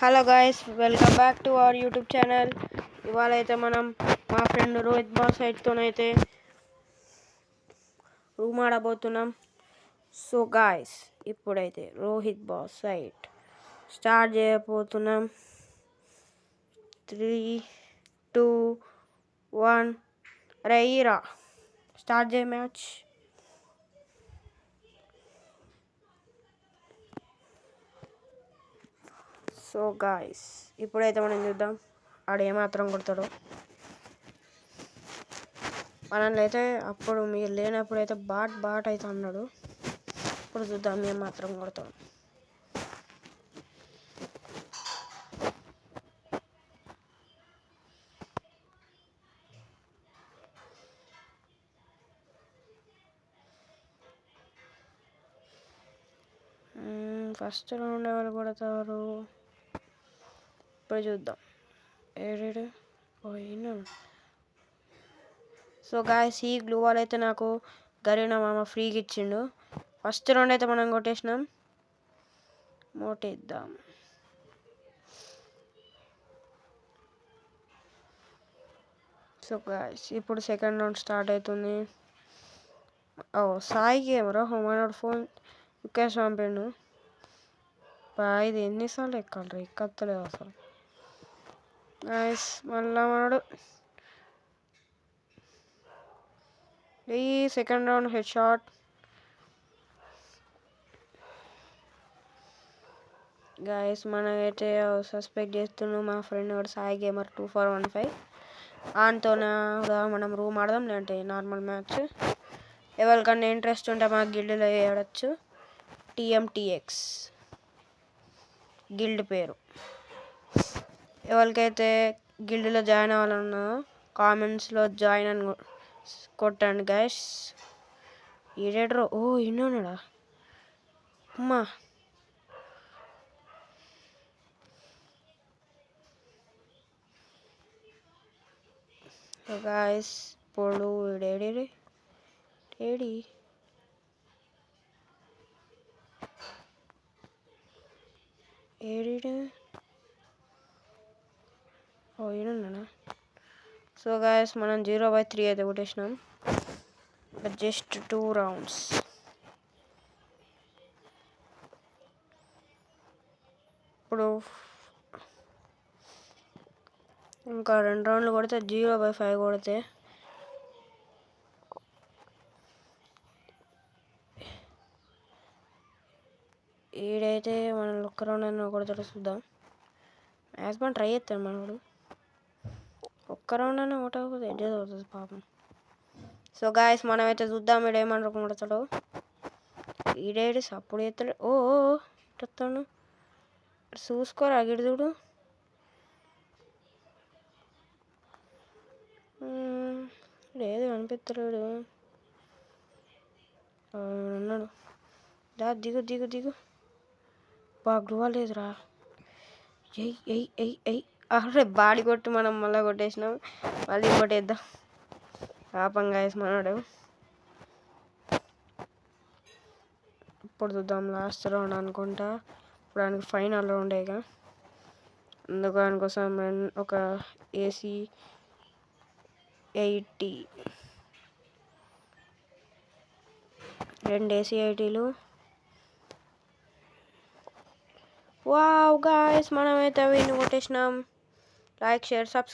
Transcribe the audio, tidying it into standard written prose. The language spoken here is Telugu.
Hello guys, welcome back to our YouTube channel. ఇవాళ అయితే మనం మా ఫ్రెండ్ రోహిత్ బాస్ సైట్తోనైతే రూమ్ ఆడబోతున్నాం. సో గాయస్, ఇప్పుడైతే రోహిత్ బాస్ సైట్ స్టార్ట్ చేయబోతున్నాం. 3, 2, 1 రైరా స్టార్ట్ చేయ మ్యాచ్. సో గాయస్, ఇప్పుడైతే మనం చూద్దాం ఆడు ఏమాత్రం కొడతాడో. మనల్ని అయితే అప్పుడు మీరు లేనప్పుడు అయితే బాట్ అయితే అన్నాడు. ఇప్పుడు చూద్దాం ఏమాత్రం కొడతాడు. ఫస్ట్ రౌండ్ ఎవరు కొడతారు ఇప్పుడు చూద్దాం. ఏడు పోయినాడు. సో గాయస్, ఈ గ్లూ వాల్ అయితే నాకు గరీనా మామ ఫ్రీగా ఇచ్చిండు. ఫస్ట్ రౌండ్ అయితే మనం కొట్టేసినాం. మోటేద్దాం. సో గాయస్, ఇప్పుడు సెకండ్ రౌండ్ స్టార్ట్ అవుతుంది. సాయికి ఏమరా మనోడు ఫోన్ వికేష్ పంపిండు. ఇది ఎన్నిసార్లు ఎక్కాలి, ఎక్కలేదు అసలు. గాయస్, మళ్ళా మనోడు ఈ second round head shot. Guys, మనమైతే సస్పెక్ట్ చేస్తున్నాం మా ఫ్రెండ్ కూడా సాయి గేమర్ 2415 ఆన్తోనే మనం రూమ్ ఆడదాం, లేదంటే నార్మల్ మ్యాచ్. ఎవరికన్నా ఇంట్రెస్ట్ ఉంటే మా గిల్డ్లో ఆడచ్చు. TMTX గిల్డ్ పేరు. ఎవరికైతే గిల్డ్లో జాయిన్ అవ్వాలన్నా కామెంట్స్లో జాయిన్ అని కొట్టండి గైస్. ఈడేడ్రో ఇన్నాడా అమ్మా. గాయస్, ఇప్పుడు ఏడి ఈయనన్నాడా. సో గాయస్, మనం 0/3 అయితే కొట్టేసినాం. Just 2 rounds. ఇప్పుడు ఇంకా 2 rounds కొడితే 0/5 కొడితే ఈడైతే మనం ఒక్క రౌండ్ అయినా కొడతాడో చూద్దాం. మ్యాక్సిమం ట్రై చేస్తాడు మనోడు. ఒక్క రౌండ్ అయినా కొట్టకపోతే ఎడ్జెస్ అవుతుంది పాపం. సో గాయస్, మనమైతే చూద్దాం ఈడేమన్నా కొడతాడో. ఈడేడి సప్పుడు చేస్తాడు. చెప్తాడు చూసుకోరా గిడుదుడు. లేదు కనిపిస్తలేడు. అన్నాడు దా దిగు బాగా లేదురా. అరే బాడీ కొట్టి మనం మళ్ళీ కొట్టేసినాం. మళ్ళీ కొట్టేద్దాం పాపం గాయస్ మనోడు. ఇప్పుడు చూద్దాం లాస్ట్ రౌండ్ అనుకుంటా. ఇప్పుడు ఆయనకి ఫైనల్ రౌండేగా, అందుకు దానికోసం ఒక AC 80 2 AC 80లు. వావ్ గాయస్, మనమైతే విన్ కొట్టేసినాం. Like, share, subscribe.